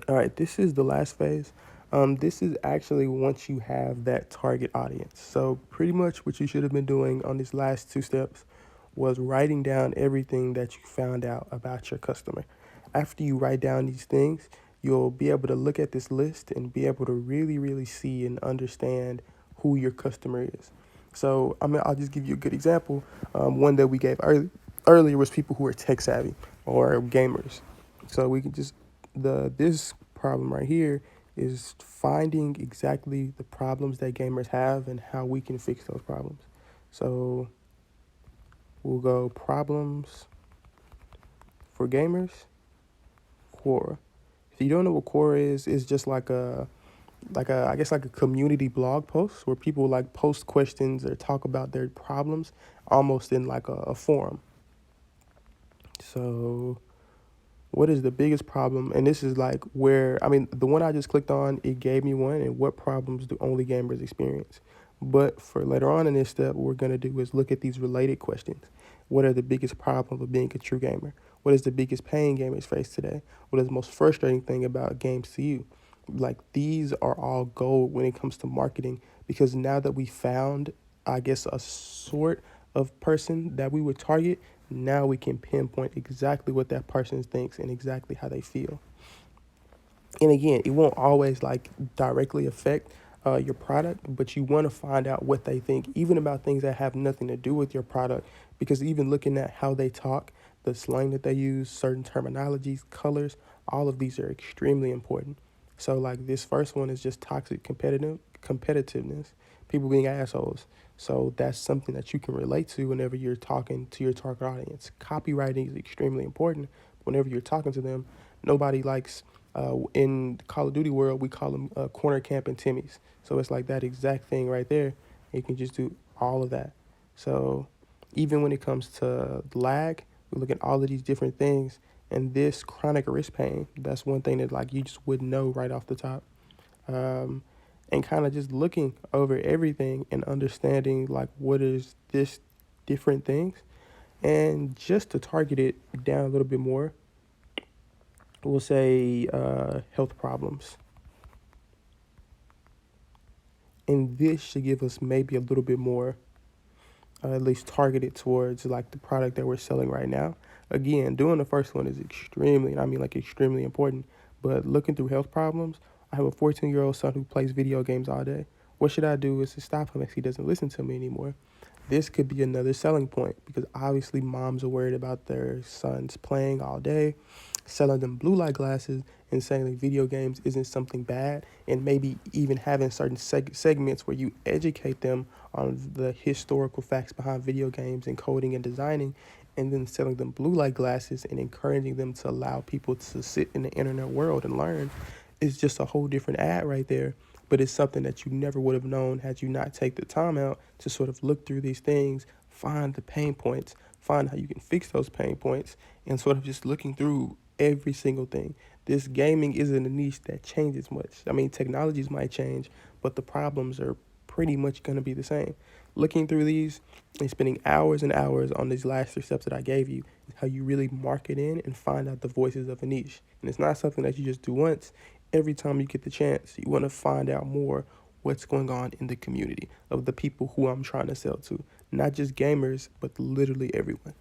All right, this is the last phase. This is actually once you have that target audience. So pretty much what you should have been doing on these last two steps was writing down everything that you found out about your customer. After you write down these things, you'll be able to look at this list and be able to really, really see and understand who your customer is. So I'll just give you a good example. One that we gave earlier was people who are tech savvy or gamers. So we can just this problem right here is finding exactly the problems that gamers have and how we can fix those problems. So we'll go problems for gamers, Quora. If you don't know what Quora is, it's just like a I guess like a community blog post where people like post questions or talk about their problems almost in like a forum. So what is the biggest problem? And this is like where, I mean, the one I just clicked on, it gave me one, and what problems do only gamers experience? But for later on in this step, what we're going to do is look at these related questions. What are the biggest problems of being a true gamer? What is the biggest pain gamers face today? What is the most frustrating thing about games to you? Like, these are all gold when it comes to marketing, because now that we found, I guess, a sort of person that we would target, now we can pinpoint exactly what that person thinks and exactly how they feel. And again, it won't always like directly affect your product, but you want to find out what they think, even about things that have nothing to do with your product, because even looking at how they talk, the slang that they use, certain terminologies, colors, all of these are extremely important. So like this first one is just toxic competitiveness, people being assholes. So that's something that you can relate to whenever you're talking to your target audience. Copywriting is extremely important. Whenever you're talking to them, nobody likes in the Call of Duty world, we call them corner camp and Timmys. So it's like that exact thing right there. You can just do all of that. So even when it comes to lag, we look at all of these different things. And this chronic wrist pain, that's one thing that like you just wouldn't know right off the top. Um, and kind of just looking over everything and understanding like what is this different things. And just to target it down a little bit more, we'll say health problems. And this should give us maybe a little bit more, at least targeted towards like the product that we're selling right now. Again, doing the first one is extremely, and I mean like extremely important. But looking through health problems, I have a 14-year-old son who plays video games all day. What should I do is to stop him if he doesn't listen to me anymore? This could be another selling point because obviously moms are worried about their sons playing all day, selling them blue light glasses and saying that video games isn't something bad, and maybe even having certain segments where you educate them on the historical facts behind video games and coding and designing, and then selling them blue light glasses and encouraging them to allow people to sit in the internet world and learn is just a whole different ad right there. But it's something that you never would have known had you not take the time out to sort of look through these things, find the pain points, find how you can fix those pain points, and sort of just looking through every single thing. This gaming isn't a niche that changes much. I mean, technologies might change, but the problems are pretty much going to be the same. Looking through these and spending hours and hours on these last three steps that I gave you is how you really market in and find out the voices of a niche. And it's not something that you just do once. Every time you get the chance, you want to find out more what's going on in the community of the people who I'm trying to sell to. Not just gamers, but literally everyone.